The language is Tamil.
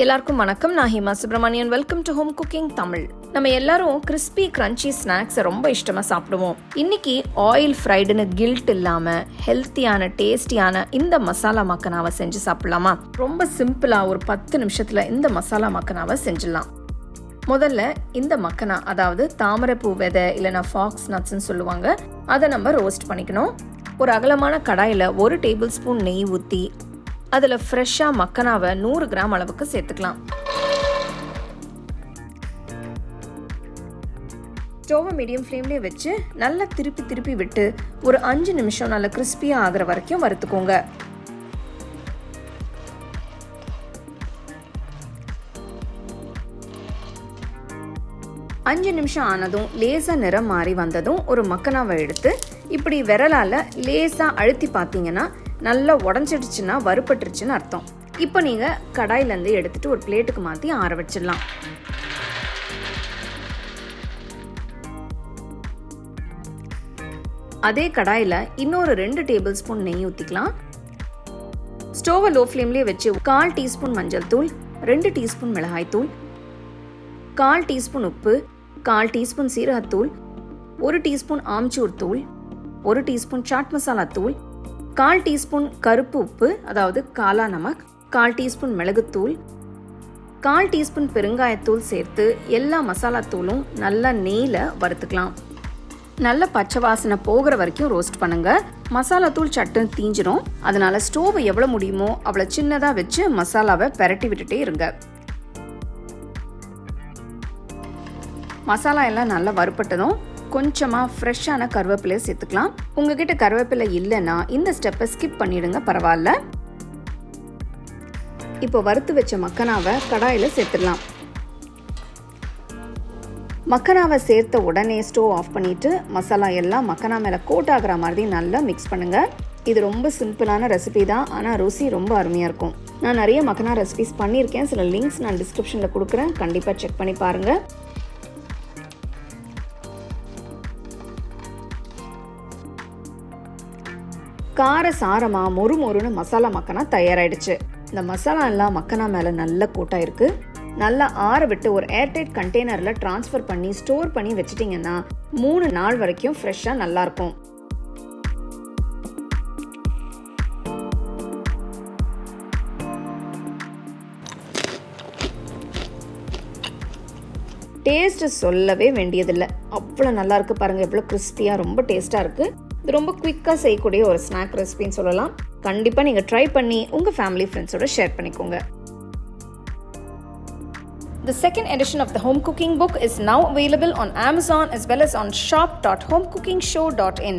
எல்லாருக்கும் வணக்கம். நான் Hima Subramanian. Welcome to home cooking Tamil. நம்ம எல்லாரும் கிறிஸ்பி கிரன்ச்சி ஸ்நாக்ஸை ரொம்ப இஷ்டமாக சாப்பிடுவோம். இன்னைக்கு ஆயில் ஃப்ரைடுன்னு கில்ட் இல்லாமல் ஹெல்த்தியான டேஸ்டியான இந்த மசாலா மக்கானாவை செஞ்சு சாப்பிடலாமா? ரொம்ப சிம்பிளாக ஒரு 10 நிமிஷத்தில் இந்த மசாலா மக்கானாவை செஞ்சிடலாம். முதல்ல இந்த மக்கானா, அதாவது தாமரைப்பூ விதை இல்லைனா ஃபாக்ஸ் நட்ஸ்ன்னு சொல்லுவாங்க, அதை நம்ம ரோஸ்ட் பண்ணிக்கணும். ஒரு அகலமான கடாயில் 1 டேபிள் ஸ்பூன் நெய் ஊற்றி அதில் ஃப்ரெஷ்ஷாக மக்கானாவை 100 கிராம் அளவுக்கு சேர்த்துக்கலாம். ஸ்டோவை மீடியம் ஃப்ளேம்லேயே வச்சு நல்லா திருப்பி விட்டு ஒரு 5 நிமிஷம் நல்லா கிறிஸ்பியாக ஆகிற வரைக்கும் வறுத்துக்கோங்க. அஞ்சு நிமிஷம் ஆனதும் லேசாக நிறம் மாறி வந்ததும் ஒரு மக்கானாவை எடுத்து இப்படி விரலால் லேசாக அழுத்தி பார்த்தீங்கன்னா நல்லா உடஞ்சிடுச்சுன்னா வறுபட்டுருச்சுன்னு அர்த்தம். இப்போ நீங்கள் கடாயிலேருந்து எடுத்துட்டு ஒரு பிளேட்டுக்கு மாற்றி ஆற வச்சிடலாம். அதே கடாயில் இன்னொரு 2 டேபிள் ஸ்பூன் நெய் ஊற்றிக்கலாம். ஸ்டோவை லோ ஃப்ளேம்லேயே வச்சு 1/4 டீஸ்பூன் மஞ்சள் தூள், 2 டீஸ்பூன் மிளகாய் தூள், 1/4 டீஸ்பூன் உப்பு, 1/4 டீஸ்பூன் சீரகத்தூள், 1 டீஸ்பூன் ஆம்ச்சூர் தூள், 1 டீஸ்பூன் சாட் மசாலா தூள், 1/4 டீஸ்பூன் கருப்பு உப்பு அதாவது காலா நமக், 1/4 டீஸ்பூன் மிளகுத்தூள், 1/4 டீஸ்பூன் பெருங்காயத்தூள் சேர்த்து எல்லா மசாலா தூளும் நல்லா நெய்யில் வறுத்துக்கலாம். நல்ல பச்சை வாசனை போகிற வரைக்கும் ரோஸ்ட் பண்ணுங்க. மசாலா தூள் சட்டு தீஞ்சிரும். அதனால ஸ்டோவை எவ்வளோ முடியுமோ அவ்வளோ சின்னதாக வச்சு மசாலாவை பெரட்டி விட்டுட்டே இருங்க. மசாலா எல்லாம் நல்லா வறுப்பட்டதும் கொஞ்சமாக ஃப்ரெஷ்ஷான கருவேப்பிலையை சேர்த்துக்கலாம். உங்ககிட்ட கருவேப்பிலை இல்லைன்னா இந்த ஸ்டெப்பை ஸ்கிப் பண்ணிடுங்க, பரவாயில்ல. இப்போ வறுத்து வச்ச மக்கானாவை கடாயில் சேர்த்துடலாம். மக்கானாவை சேர்த்த உடனே ஸ்டவ் ஆஃப் பண்ணிட்டு மசாலா எல்லாம் மக்கானா மேலே கோட் ஆகிற மாதிரி நல்லா மிக்ஸ் பண்ணுங்க. இது ரொம்ப சிம்பிளான ரெசிபி தான், ஆனால் ருசி ரொம்ப அருமையாக இருக்கும். நான் நிறைய மக்கானா ரெசிபிஸ் பண்ணியிருக்கேன். சில லிங்க்ஸ் நான் டிஸ்கிரிப்ஷனில் கொடுக்குறேன், கண்டிப்பாக செக் பண்ணி பாருங்கள். கார சாரமாக மொறுன்னு மசாலா மக்கானா தயாராகிடுச்சு. இந்த மசாலா எல்லாம் மக்கானா மேலே நல்ல கோட்டாக இருக்குது. நல்லா ஆற விட்டு ஒரு ஏர்டைட் கண்டெய்னரில் ட்ரான்ஸ்ஃபர் பண்ணி ஸ்டோர் பண்ணி வச்சிட்டிங்கன்னா 3 நாள் வரைக்கும் ஃப்ரெஷ்ஷாக நல்லாயிருக்கும். டேஸ்ட்டு சொல்லவே வேண்டியதில்லை, அவ்வளோ நல்லா இருக்குது. பாருங்கள் எவ்வளோ கிறிஸ்பியாக, ரொம்ப டேஸ்ட்டாக இருக்குது. இது ரொம்ப குயிக்காக செய்யக்கூடிய ஒரு ஸ்நாக் ரெசிபின்னு சொல்லலாம். கண்டிப்பாக நீங்கள் ட்ரை பண்ணி உங்கள் ஃபேமிலி ஃப்ரெண்ட்ஸோட ஷேர் பண்ணிக்கோங்க. The second edition of the home cooking book is now available on Amazon as well as on shop.homecookingshow.in.